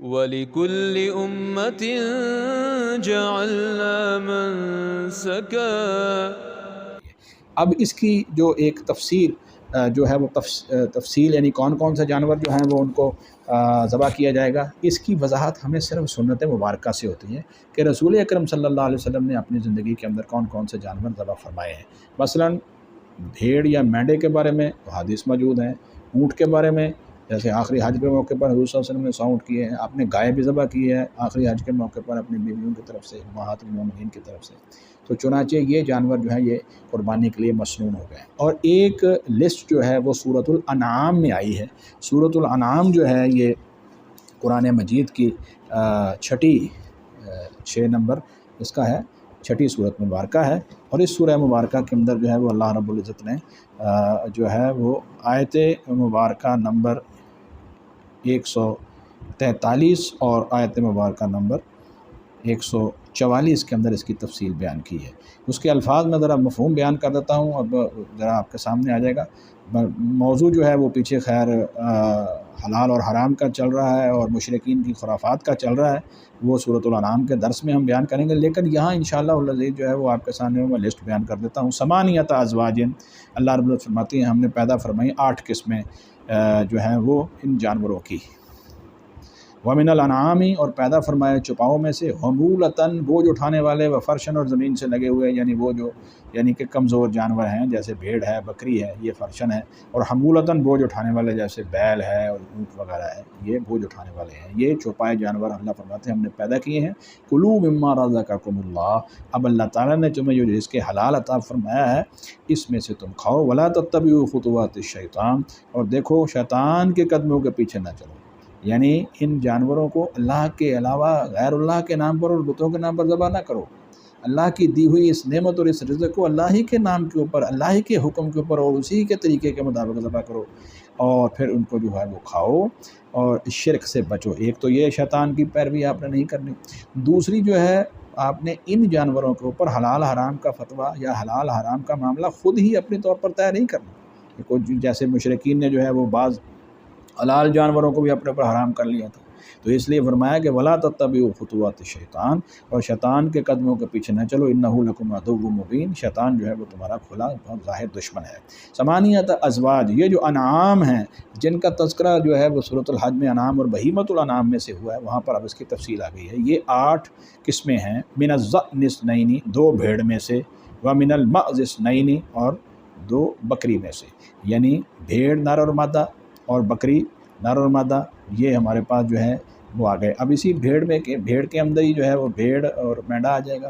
وَلِكُلِّ أُمَّةٍ جَعَلْنَا مَنسَكًا۔ اب اس کی جو ایک تفصیل جو ہے وہ تفصیل یعنی کون کون سے جانور جو ہیں وہ ان کو ذبح کیا جائے گا، اس کی وضاحت ہمیں صرف سنت مبارکہ سے ہوتی ہے کہ رسول اکرم صلی اللہ علیہ وسلم نے اپنی زندگی کے اندر کون کون سے جانور ذبح فرمائے ہیں۔ مثلاً بھیڑ یا مینڈے کے بارے میں حدیث موجود ہیں، اونٹ کے بارے میں جیسے آخری حج کے موقع پر حضور صلی اللہ علیہ وسلم نے 100 اونٹ کیے ہیں، آپ نے گائے بھی ذبح کی ہے آخری حج کے موقع پر اپنی بیویوں کی طرف سے، امہات المومنین کی طرف سے۔ تو چنانچہ یہ جانور جو ہیں یہ قربانی کے لیے مسنون ہو گئے ہیں۔ اور ایک لسٹ جو ہے وہ سورۃ الانعام میں آئی ہے۔ سورۃ الانعام جو ہے یہ قرآن مجید کی چھٹی 6 نمبر اس کا ہے، چھٹی صورت مبارکہ ہے، اور اس سورہ مبارکہ کے اندر جو ہے وہ اللہ رب العزت نے جو ہے وہ آیت مبارکہ نمبر 143 اور آیت مبارکہ نمبر 144 کے اندر اس کی تفصیل بیان کی ہے۔ اس کے الفاظ میں ذرا مفہوم بیان کر دیتا ہوں، اب ذرا آپ کے سامنے آ جائے گا۔ موضوع جو ہے وہ پیچھے خیر حلال اور حرام کا چل رہا ہے اور مشرکین کی خرافات کا چل رہا ہے، وہ سورۃ الانعام کے درس میں ہم بیان کریں گے، لیکن یہاں انشاءاللہ العزیز جو ہے وہ آپ کے سامنے میں لسٹ بیان کر دیتا ہوں۔ ثمانیۃ ازواج، اللہ رب العزت فرماتی ہیں ہم نے پیدا فرمائی 8 قسمیں جو ہیں وہ ان جانوروں کی۔ وَمِنَ الْأَنْعَامِ، اور پیدا فرمائے چپاؤں میں سے، حمولتاً بوجھ اٹھانے والے، وفرشن اور زمین سے لگے ہوئے، یعنی وہ جو یعنی کہ کمزور جانور ہیں جیسے بھیڑ ہے، بکری ہے، یہ فرشن ہے، اور حمولتاً بوجھ اٹھانے والے جیسے بیل ہے اور اونٹ وغیرہ ہے، یہ بوجھ اٹھانے والے ہیں، یہ چوپائے جانور اللہ فرماتے ہیں ہم نے پیدا کیے ہیں۔ کلوا مما رزقکم اللہ، اب اللہ تعالیٰ نے تمہیں جو رزق حلال عطا فرمایا ہے اس میں سے تم کھاؤ۔ ولا تتبعوا خطوات الشیطان، اور دیکھو شیطان کے قدموں کے پیچھے نہ چلو، یعنی ان جانوروں کو اللہ کے علاوہ غیر اللہ کے نام پر اور بتوں کے نام پر ذبح نہ کرو۔ اللہ کی دی ہوئی اس نعمت اور اس رزق کو اللہ ہی کے نام کے اوپر، اللہ ہی کے حکم کے اوپر اور اسی کے طریقے کے مطابق ذبح کرو، اور پھر ان کو جو ہے وہ کھاؤ اور شرک سے بچو۔ ایک تو یہ شیطان کی پیروی آپ نے نہیں کرنی، دوسری جو ہے آپ نے ان جانوروں کے اوپر حلال حرام کا فتویٰ یا حلال حرام کا معاملہ خود ہی اپنے طور پر طے نہیں کرنا۔ جیسے مشرکین نے جو ہے وہ بعض حلال جانوروں کو بھی اپنے اوپر حرام کر لیا تھا، تو اس لیے فرمایا کہ ولا تتبعوا خطوات الشیطان، اور شیطان کے قدموں کے پیچھے نہ چلو، انہ لکم عدو مبین، شیطان جو ہے وہ تمہارا کھلا بہت ظاہر دشمن ہے۔ ثمانیۃ ازواج، یہ جو انعام ہیں جن کا تذکرہ جو ہے وہ سورۃ الحج میں انعام اور بہیمۃ الانعام میں سے ہوا ہے، وہاں پر اب اس کی تفصیل آ گئی ہے۔ یہ 8 قسمیں ہیں، من الضأن اثنین، 2 بھیڑ میں سے، ومن المعز اثنین، اور 2 بکری میں سے، یعنی بھیڑ نر اور مادہ اور بکری نر اور مادہ، یہ ہمارے پاس جو ہے وہ آ گئے۔ اب اسی بھیڑ کے اندر ہی جو ہے وہ بھیڑ اور مینڈا آ جائے گا،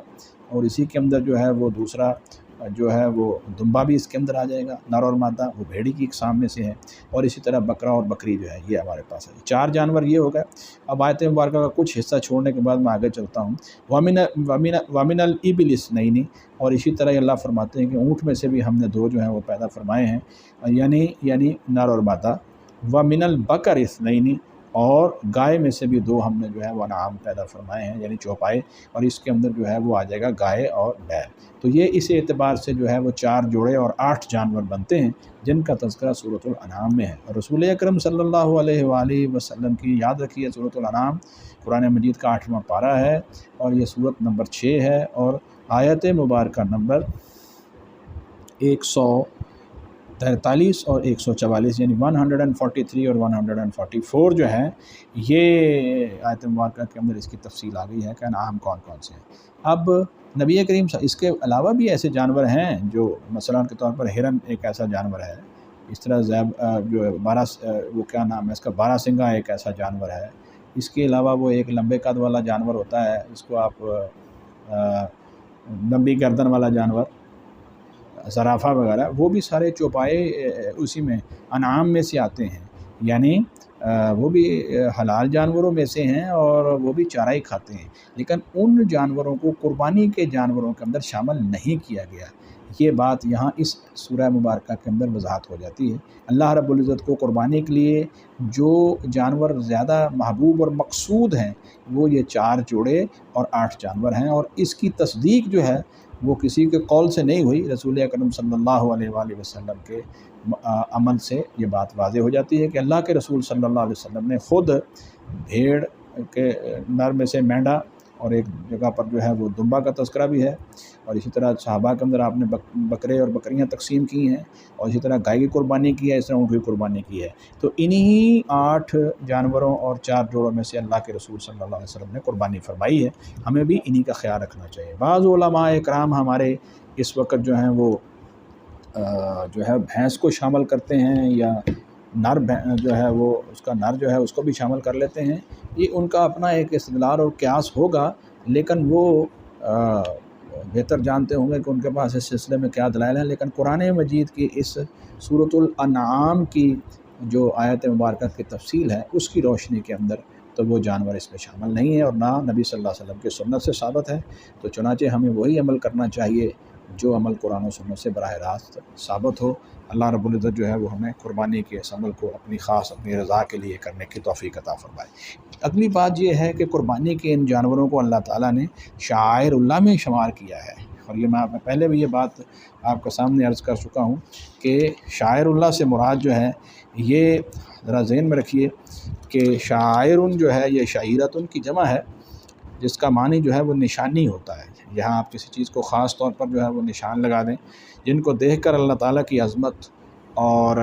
اور اسی کے اندر جو ہے وہ دوسرا جو ہے وہ دمبا بھی اس کے اندر آ جائے گا، نر اور مادہ، وہ بھیڑی کی اقسام میں سے ہے، اور اسی طرح بکرا اور بکری جو ہے یہ ہمارے پاس ہے۔ 4 جانور یہ ہو گئے۔ اب آیت مبارکہ کا کچھ حصہ چھوڑنے کے بعد میں آگے چلتا ہوں۔ وَمِنَ الْإِبِلِ اثْنَيْنِ، اور اسی طرح اللہ فرماتے ہیں کہ اونٹ میں سے بھی ہم نے 2 جو ہیں وہ پیدا فرمائے ہیں، یعنی نر اور مادہ۔ وَمِنَ الْبَقَرِ اثْنَيْنِ، اور گائے میں سے بھی 2 ہم نے جو ہے وہ انعام پیدا فرمائے ہیں، یعنی چوپائے، اور اس کے اندر جو ہے وہ آ جائے گا گائے اور بیل۔ تو یہ اس اعتبار سے جو ہے وہ 4 جوڑے اور 8 جانور بنتے ہیں جن کا تذکرہ سورۃ الانعام میں ہے۔ اور رسول اکرم صلی اللہ علیہ وآلہ وسلم کی یاد رکھیے سورۃ الانعام قرآن مجید کا 8واں پارہ ہے، اور یہ سورت نمبر 6 ہے، اور آیت مبارکہ نمبر 143 اور 144، یعنی 143 اور 144 جو ہے یہ آیت مبارکہ کے اندر اس کی تفصیل آ گئی ہے کہ انعام کون کون سے ہیں۔ اب نبی کریم اس کے علاوہ بھی ایسے جانور ہیں جو مثلاً کے طور پر ہرن ایک ایسا جانور ہے، اس طرح جو وہ کیا نام ہے اس کا، بارہ سنگھا ایک ایسا جانور ہے، اس کے علاوہ وہ ایک لمبے قد والا جانور ہوتا ہے، اس کو آپ لمبی گردن والا جانور، زرافہ وغیرہ، وہ بھی سارے چوپائے اسی میں انعام میں سے آتے ہیں، یعنی وہ بھی حلال جانوروں میں سے ہیں اور وہ بھی چارہ ہی کھاتے ہیں، لیکن ان جانوروں کو قربانی کے جانوروں کے اندر شامل نہیں کیا گیا۔ یہ بات یہاں اس سورہ مبارکہ کے اندر وضاحت ہو جاتی ہے۔ اللہ رب العزت کو قربانی کے لیے جو جانور زیادہ محبوب اور مقصود ہیں وہ یہ 4 جوڑے اور 8 جانور ہیں، اور اس کی تصدیق جو ہے وہ کسی کے قول سے نہیں ہوئی، رسول اکرم صلی اللہ علیہ وآلہ وسلم کے عمل سے یہ بات واضح ہو جاتی ہے کہ اللہ کے رسول صلی اللہ علیہ وسلم نے خود بھیڑ کہ نر میں سے مینڈا، اور ایک جگہ پر جو ہے وہ دمبا کا تذکرہ بھی ہے، اور اسی طرح صحابہ کے اندر آپ نے بکرے اور بکریاں تقسیم کی ہیں، اور اسی طرح گائے کی قربانی کی ہے، اس طرح اونٹ کی قربانی کی ہے۔ تو انہی 8 جانوروں اور 4 جوڑوں میں سے اللہ کے رسول صلی اللہ علیہ وسلم نے قربانی فرمائی ہے، ہمیں بھی انہی کا خیال رکھنا چاہیے۔ بعض علماء کرام ہمارے اس وقت جو ہیں وہ جو ہے بھینس کو شامل کرتے ہیں، یا نر جو ہے وہ اس کا نر جو ہے اس کو بھی شامل کر لیتے ہیں۔ یہ ان کا اپنا ایک استدلال اور قیاس ہوگا، لیکن وہ بہتر جانتے ہوں گے کہ ان کے پاس اس سلسلے میں کیا دلائل ہیں۔ لیکن قرآن مجید کی اس سورۃ الانعام کی جو آیت مبارکہ کی تفصیل ہے، اس کی روشنی کے اندر تو وہ جانور اس میں شامل نہیں ہے، اور نہ نبی صلی اللہ علیہ وسلم کی سنت سے ثابت ہے۔ تو چنانچہ ہمیں وہی عمل کرنا چاہیے جو عمل قرآن و سنت سے براہ راست ثابت ہو۔ اللہ رب العزت جو ہے وہ ہمیں قربانی کے اس عمل کو اپنی رضا کے لیے کرنے کی توفیق عطا فرمائے۔ اگلی بات یہ ہے کہ قربانی کے ان جانوروں کو اللہ تعالیٰ نے شعائر اللہ میں شمار کیا ہے، اور یہ میں پہلے بھی یہ بات آپ کے سامنے عرض کر چکا ہوں کہ شعائر اللہ سے مراد جو ہے، یہ ذرا ذہن میں رکھیے کہ شعائر جو ہے یہ شعیرۃ کی جمع ہے، جس کا معنی جو ہے وہ نشانی ہوتا ہے۔ یہاں آپ کسی چیز کو خاص طور پر جو ہے وہ نشان لگا دیں، جن کو دیکھ کر اللہ تعالیٰ کی عظمت اور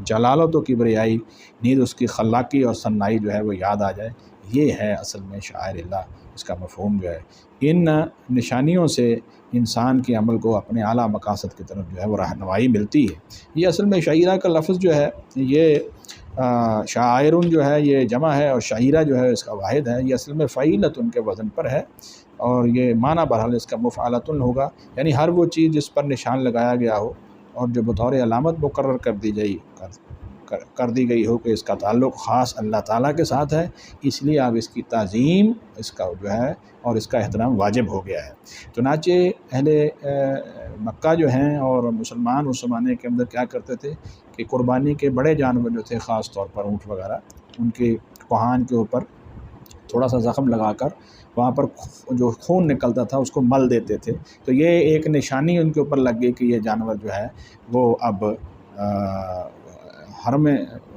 جلالت و کبریائی، نیز اس کی خلاقی اور صنائی جو ہے وہ یاد آ جائے، یہ ہے اصل میں شعائر اللہ، اس کا مفہوم جو ہے۔ ان نشانیوں سے انسان کے عمل کو اپنے اعلیٰ مقاصد کی طرف جو ہے وہ رہنمائی ملتی ہے۔ یہ اصل میں شعیرہ کا لفظ جو ہے یہ شاعر جو ہے یہ جمع ہے، اور شعیرہ جو ہے اس کا واحد ہے۔ یہ اصل میں فعیلۃ کے وزن پر ہے، اور یہ معنی بہرحال اس کا مفعلۃ ہوگا، یعنی ہر وہ چیز جس پر نشان لگایا گیا ہو اور جو بطور علامت مقرر کر دی گئی ہو کہ اس کا تعلق خاص اللہ تعالیٰ کے ساتھ ہے، اس لیے اب اس کی تعظیم، اس کا جو ہے اور اس کا احترام واجب ہو گیا ہے۔ چنانچہ اہل مکہ جو ہیں اور مسلمان اس زمانے کے اندر کیا کرتے تھے کہ قربانی کے بڑے جانور جو تھے، خاص طور پر اونٹ وغیرہ، ان کے کوہان کے اوپر تھوڑا سا زخم لگا کر وہاں پر جو خون نکلتا تھا اس کو مل دیتے تھے، تو یہ ایک نشانی ان کے اوپر لگ گئی کہ یہ جانور جو ہے وہ اب حرم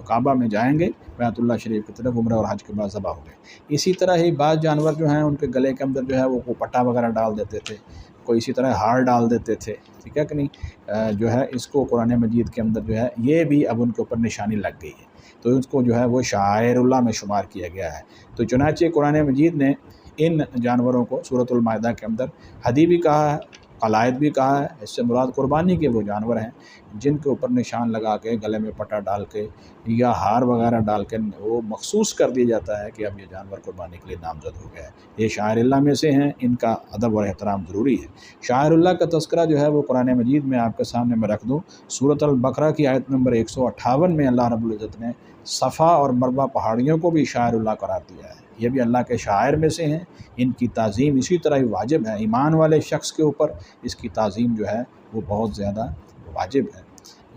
کعبہ میں جائیں گے، بیت اللہ شریف کی طرف عمرہ اور حج کے بعد ذبح ہو گئے۔ اسی طرح ہی بعض جانور جو ہیں ان کے گلے کے اندر جو ہے وہ پٹا وغیرہ ڈال دیتے تھے، کوئی اسی طرح ہار ڈال دیتے تھے، ٹھیک ہے کہ نہیں، جو ہے اس کو قرآن مجید کے اندر جو ہے یہ بھی اب ان کے اوپر نشانی لگ گئی ہے، تو اس کو جو ہے وہ شعائر اللہ میں شمار کیا گیا ہے۔ تو چنانچہ قرآن مجید نے ان جانوروں کو سورۃ المائدہ کے اندر ہدی بھی کہا ہے، قلائد بھی کہا ہے۔ اس سے مراد قربانی کے وہ جانور ہیں جن کے اوپر نشان لگا کے، گلے میں پٹا ڈال کے یا ہار وغیرہ ڈال کے وہ مخصوص کر دیا جاتا ہے کہ اب یہ جانور قربانی کے لیے نامزد ہو گیا ہے۔ یہ شاعر اللہ میں سے ہیں، ان کا ادب اور احترام ضروری ہے۔ شاعر اللہ کا تذکرہ جو ہے وہ قرآن مجید میں آپ کے سامنے میں رکھ دوں، سورۃ البقرہ کی آیت نمبر 158 میں اللہ رب العزت نے صفا اور مروہ پہاڑیوں کو بھی شاعر اللہ قرار دیا ہے۔ یہ بھی اللہ کے شاعر میں سے ہیں، ان کی تعظیم اسی طرح ہی واجب ہے۔ ایمان والے شخص کے اوپر اس کی تعظیم جو ہے وہ بہت زیادہ واجب ہے،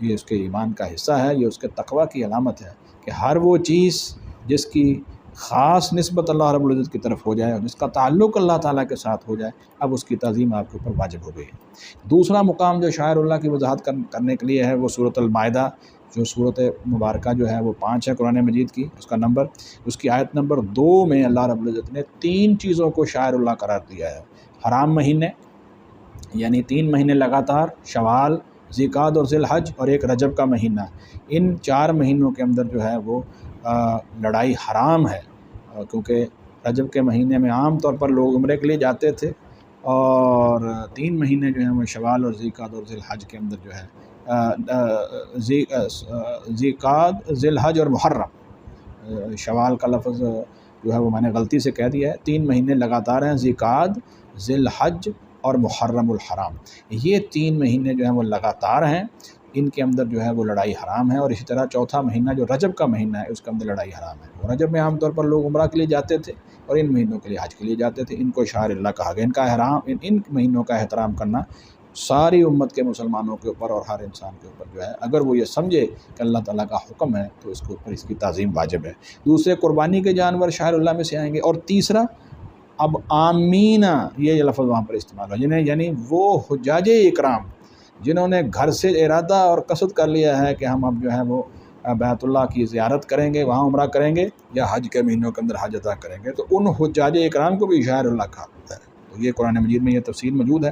یہ اس کے ایمان کا حصہ ہے، یہ اس کے تقوی کی علامت ہے کہ ہر وہ چیز جس کی خاص نسبت اللہ رب العزت کی طرف ہو جائے اور جس کا تعلق اللہ تعالیٰ کے ساتھ ہو جائے، اب اس کی تعظیم آپ کے اوپر واجب ہو گئی ہے۔ دوسرا مقام جو شاعر اللہ کی وضاحت کرنے کے لیے ہے وہ سورۃ المائدہ، جو صورت مبارکہ جو ہے وہ 5 ہے قرآن مجید کی، اس کا نمبر، اس کی آیت نمبر 2 میں اللہ رب العزت نے 3 چیزوں کو شاعر اللہ قرار دیا ہے۔ حرام مہینے، یعنی 3 مہینے لگاتار، شوال، ذیقعد اور ذی الحج، اور ایک رجب کا مہینہ، ان 4 مہینوں کے اندر جو ہے وہ لڑائی حرام ہے، کیونکہ رجب کے مہینے میں عام طور پر لوگ عمرے کے لیے جاتے تھے، اور 3 مہینے جو ہیں وہ شوال اور ذیقعد اور ذی الحج کے اندر جو ہے ذیقعد، ذی الحج اور محرم، شوال کا لفظ جو ہے وہ میں نے غلطی سے کہہ دیا ہے، 3 مہینے لگاتار ہیں، ذیقعد، ذی الحج اور محرم الحرام، یہ 3 مہینے جو ہیں وہ لگاتار ہیں، ان کے اندر جو ہے وہ لڑائی حرام ہے۔ اور اسی طرح چوتھا مہینہ جو رجب کا مہینہ ہے، اس کے اندر لڑائی حرام ہے۔ اور رجب میں عام طور پر لوگ عمرہ کے لیے جاتے تھے، اور ان مہینوں کے لیے حج کے لیے جاتے تھے، ان کو شعائر اللہ کہا گیا۔ ان مہینوں کا احترام کرنا ساری امت کے مسلمانوں کے اوپر اور ہر انسان کے اوپر جو ہے، اگر وہ یہ سمجھے کہ اللہ تعالیٰ کا حکم ہے تو اس کے اوپر اس کی تعظیم واجب ہے۔ دوسرے قربانی کے جانور شاعر اللہ میں سے آئیں گے، اور تیسرا اب آمینہ، یہ لفظ وہاں پر استعمال ہو، یعنی وہ حجاج اکرام جنہوں نے گھر سے ارادہ اور قصد کر لیا ہے کہ ہم اب جو ہے وہ بیت اللہ کی زیارت کریں گے، وہاں عمرہ کریں گے، یا حج کے مہینوں کے اندر حج ادا کریں گے، تو ان حجاج اکرام کو بھی شاعر اللہ کہا جاتا ہے۔ تو یہ قرآن مجید میں یہ تفصیل موجود ہے۔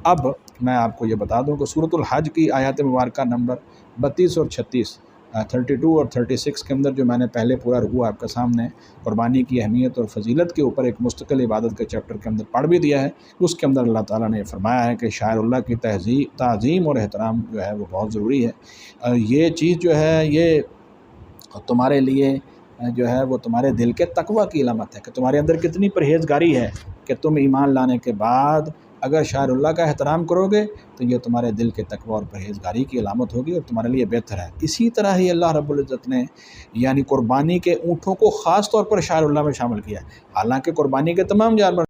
اب میں آپ کو یہ بتا دوں کہ سورۃ الحج کی آیات مبارکہ نمبر 32 اور 36، 32 اور 36 کے اندر جو میں نے پہلے پورا رکوع آپ کے سامنے قربانی کی اہمیت اور فضیلت کے اوپر ایک مستقل عبادت کے چیپٹر کے اندر پڑھ بھی دیا ہے، اس کے اندر اللہ تعالیٰ نے فرمایا ہے کہ شاعر اللہ کی تعظیم اور احترام جو ہے وہ بہت ضروری ہے۔ یہ چیز جو ہے یہ تمہارے لیے جو ہے وہ تمہارے دل کے تقوی کی علامت ہے، کہ تمہارے اندر کتنی پرہیزگاری ہے کہ تم ایمان لانے کے بعد اگر شاعر اللہ کا احترام کرو گے تو یہ تمہارے دل کے تقوی اور پرہیزگاری کی علامت ہوگی اور تمہارے لیے بہتر ہے۔ اسی طرح ہی اللہ رب العزت نے یعنی قربانی کے اونٹوں کو خاص طور پر شاعر اللہ میں شامل کیا ہے، حالانکہ قربانی کے تمام جانور